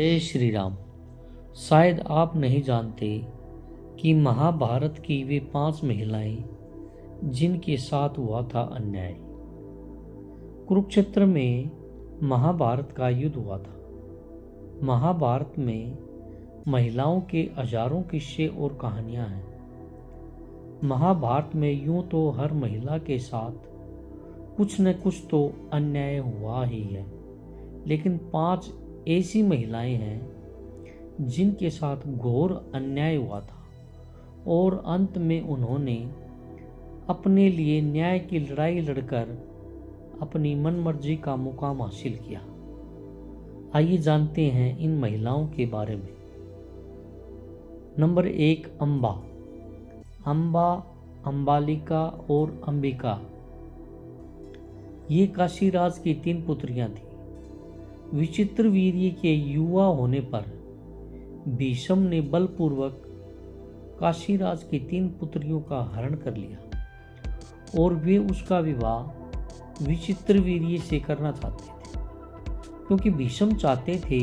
जय श्री राम। शायद आप नहीं जानते कि महाभारत की वे 5 महिलाएं जिनके साथ हुआ था अन्याय। कुरुक्षेत्र में महाभारत का युद्ध हुआ था। महाभारत में महिलाओं के हजारों किस्से और कहानियां हैं। महाभारत में यूं तो हर महिला के साथ कुछ न कुछ तो अन्याय हुआ ही है, लेकिन 5 ऐसी महिलाएं हैं जिनके साथ घोर अन्याय हुआ था और अंत में उन्होंने अपने लिए न्याय की लड़ाई लड़कर अपनी मनमर्जी का मुकाम हासिल किया। आइए जानते हैं इन महिलाओं के बारे में। नंबर 1, अंबा। अंबा, अंबालिका और अंबिका ये काशीराज की 3 पुत्रियां थीं। विचित्र वीर्य के युवा होने पर भीष्म ने बलपूर्वक काशीराज की 3 पुत्रियों का हरण कर लिया और वे उसका विवाह विचित्र वीर्य से करना चाहते थे, क्योंकि भीष्म चाहते थे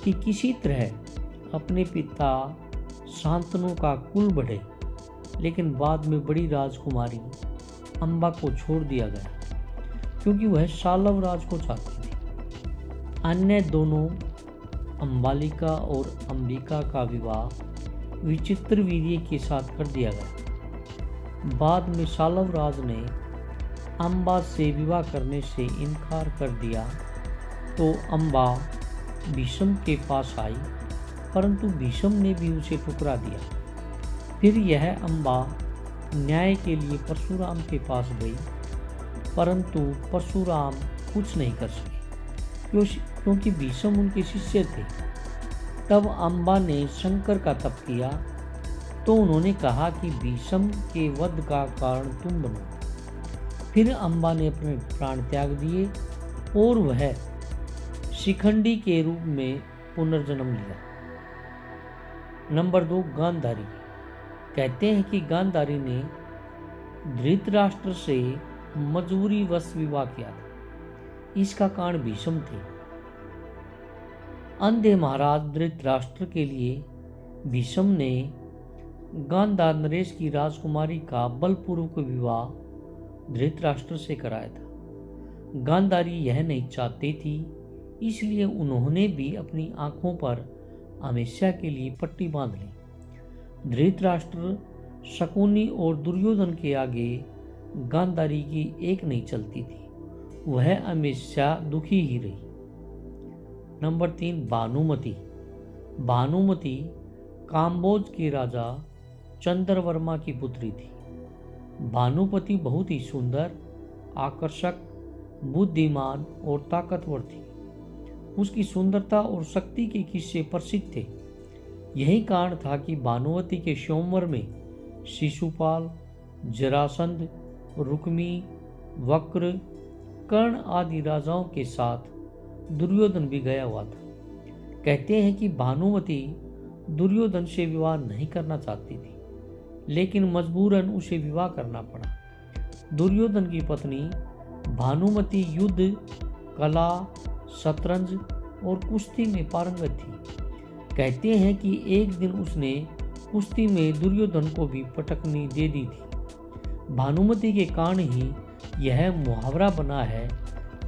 कि किसी तरह अपने पिता शांतनु का कुल बढ़े। लेकिन बाद में बड़ी राजकुमारी अंबा को छोड़ दिया गया, क्योंकि वह शालव राज को चाहती थी। अन्य दोनों अंबालिका और अंबिका का विवाह विचित्र वीर्य के साथ कर दिया गया। बाद में शालव राज ने अंबा से विवाह करने से इनकार कर दिया तो अंबा भीष्म के पास आई, परंतु भीष्म ने भी उसे ठुकरा दिया। फिर यह अंबा न्याय के लिए परशुराम के पास गई, परंतु परशुराम कुछ नहीं कर सके क्योंकि भीष्म उनके शिष्य थे। तब अंबा ने शंकर का तप किया तो उन्होंने कहा कि भीष्म के वध का कारण तुम बनो। फिर अंबा ने अपने प्राण त्याग दिए और वह शिखंडी के रूप में पुनर्जन्म लिया। नंबर 2, गांधारी। कहते हैं कि गांधारी ने धृतराष्ट्र से मजबूरीवश विवाह किया था। इसका कारण भीष्म थे। अंधे महाराज धृतराष्ट्र के लिए भीष्म ने गांधार नरेश की राजकुमारी का बलपूर्वक विवाह धृतराष्ट्र से कराया था। गांधारी यह नहीं चाहती थी, इसलिए उन्होंने भी अपनी आंखों पर हमेशा के लिए पट्टी बांध ली। धृतराष्ट्र, शकुनी और दुर्योधन के आगे गांधारी की एक नहीं चलती थी। वह हमेशा दुखी ही रही। नंबर 3, भानुमति। भानुमति काम्बोज के राजा चंद्रवर्मा की पुत्री थी। भानुपति बहुत ही सुंदर, आकर्षक, बुद्धिमान और ताकतवर थी। उसकी सुंदरता और शक्ति के किस्से प्रसिद्ध थे। यही कारण था कि भानुमति के स्वयंवर में शिशुपाल, जरासंध, रुक्मी, वक्र, कर्ण आदि राजाओं के साथ दुर्योधन भी गया हुआ था। कहते हैं कि भानुमति दुर्योधन से विवाह नहीं करना चाहती थी, लेकिन मजबूरन उसे विवाह करना पड़ा। दुर्योधन की पत्नी भानुमति युद्ध, कला, शतरंज और कुश्ती में पारंगत थी। कहते हैं कि एक दिन उसने कुश्ती में दुर्योधन को भी पटकनी दे दी थी। भानुमति के कारण ही यह मुहावरा बना है,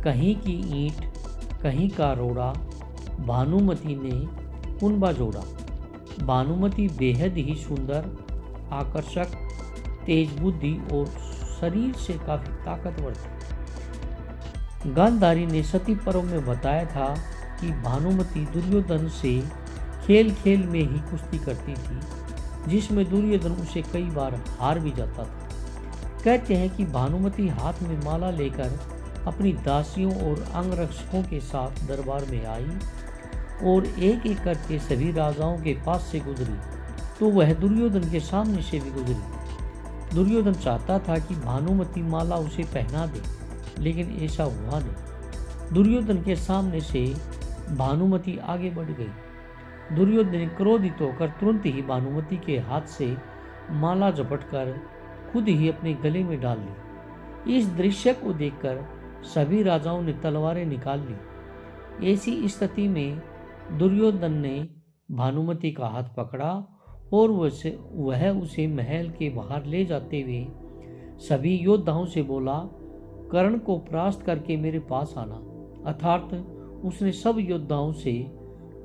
कहीं की ईंट कहीं का रोड़ा, भानुमति ने कुनबा जोड़ा। भानुमति बेहद ही सुंदर, आकर्षक, तेज बुद्धि और शरीर से काफी ताकतवर थी। गांधारी ने सती पर्व में बताया था कि भानुमति दुर्योधन से खेल खेल में ही कुश्ती करती थी, जिसमें दुर्योधन उसे कई बार हार भी जाता था। कहते हैं कि भानुमति हाथ में माला लेकर अपनी दासियों और अंगरक्षकों के साथ दरबार में आई और एक एक करके सभी राजाओं के पास से गुजरी, तो वह दुर्योधन के सामने से भी गुजरी। दुर्योधन चाहता था कि भानुमति माला उसे पहना दे, लेकिन ऐसा हुआ नहीं। दुर्योधन के सामने से भानुमति आगे बढ़ गई। दुर्योधन ने क्रोधित होकर तुरंत ही भानुमति के हाथ से माला झपटकर खुद ही अपने गले में डाल ली। इस दृश्य को देखकर सभी राजाओं ने तलवारें निकाल ली। ऐसी स्थिति में दुर्योधन ने भानुमति का हाथ पकड़ा और वह उसे महल के बाहर ले जाते हुए सभी योद्धाओं से बोला, कर्ण को परास्त करके मेरे पास आना। अर्थात उसने सब योद्धाओं से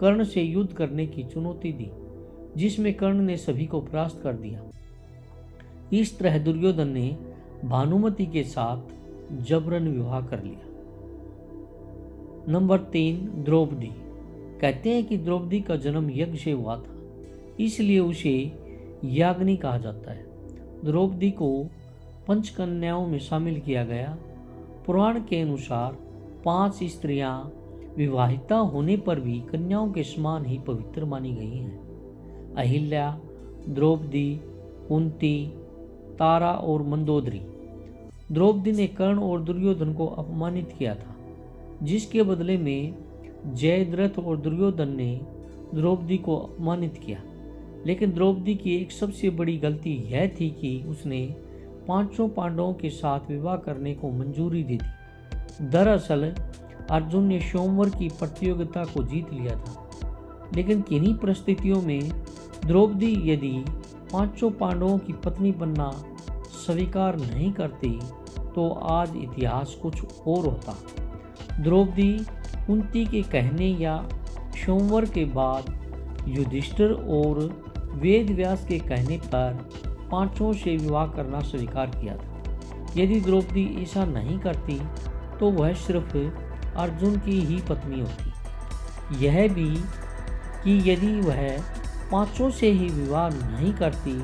कर्ण से युद्ध करने की चुनौती दी, जिसमें कर्ण ने सभी को परास्त कर दिया। इस तरह दुर्योधन ने भानुमति के साथ जबरन विवाह कर लिया। नंबर 3, द्रौपदी। कहते हैं कि द्रौपदी का जन्म यज्ञ से हुआ था, इसलिए उसे याग्नि कहा जाता है। द्रौपदी को पंचकन्याओं में शामिल किया गया। पुराण के अनुसार 5 स्त्रियां विवाहिता होने पर भी कन्याओं के समान ही पवित्र मानी गई हैं। अहिल्या, द्रौपदी, कुंती, तारा और मंदोदरी। द्रौपदी ने कर्ण और दुर्योधन को अपमानित किया था, जिसके बदले में जयद्रथ और दुर्योधन ने द्रौपदी को अपमानित किया। लेकिन द्रौपदी की एक सबसे बड़ी गलती यह थी कि उसने 5 पांडवों के साथ विवाह करने को मंजूरी दे दी। दरअसल अर्जुन ने स्वयंवर की प्रतियोगिता को जीत लिया था, लेकिन किन्हीं परिस्थितियों में द्रौपदी यदि 5 पांडवों की पत्नी बनना स्वीकार नहीं करती तो आज इतिहास कुछ और होता। द्रौपदी कुंती के कहने या स्वयंवर के बाद युधिष्ठिर और वेदव्यास के कहने पर 5 से विवाह करना स्वीकार किया था। यदि द्रौपदी ऐसा नहीं करती तो वह सिर्फ अर्जुन की ही पत्नी होती। यह भी कि यदि वह 5 से ही विवाह नहीं करती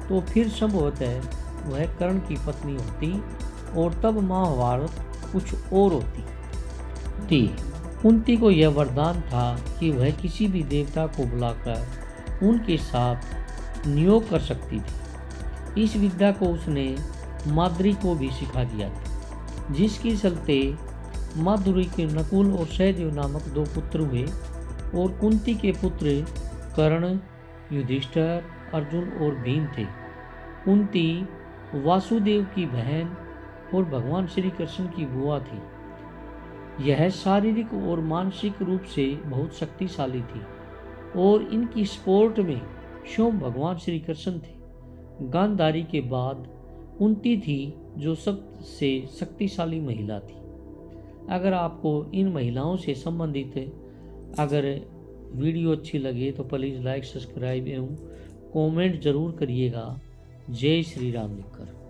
तो फिर संभवतः वह कर्ण की पत्नी होती और तब महाभारत कुछ और होती। कुंती को यह वरदान था कि वह किसी भी देवता को बुलाकर उनके साथ नियोग कर सकती थी। इस विद्या को उसने माद्री को भी सिखा दिया था, जिसके चलते माधुरी के नकुल और सहदेव नामक 2 पुत्र हुए और कुंती के पुत्र कर्ण, युधिष्ठिर, अर्जुन और भीम थे। कुंती वासुदेव की बहन और भगवान श्री कृष्ण की बुआ थी। यह शारीरिक और मानसिक रूप से बहुत शक्तिशाली थी और इनकी सपोर्ट में स्वयं भगवान श्री कृष्ण थे। गांधारी के बाद कुंती थी जो सबसे शक्तिशाली महिला थी। अगर आपको इन महिलाओं से संबंधित अगर वीडियो अच्छी लगे तो प्लीज़ लाइक, सब्सक्राइब एवं कमेंट जरूर करिएगा। जय श्री राम लिखकर।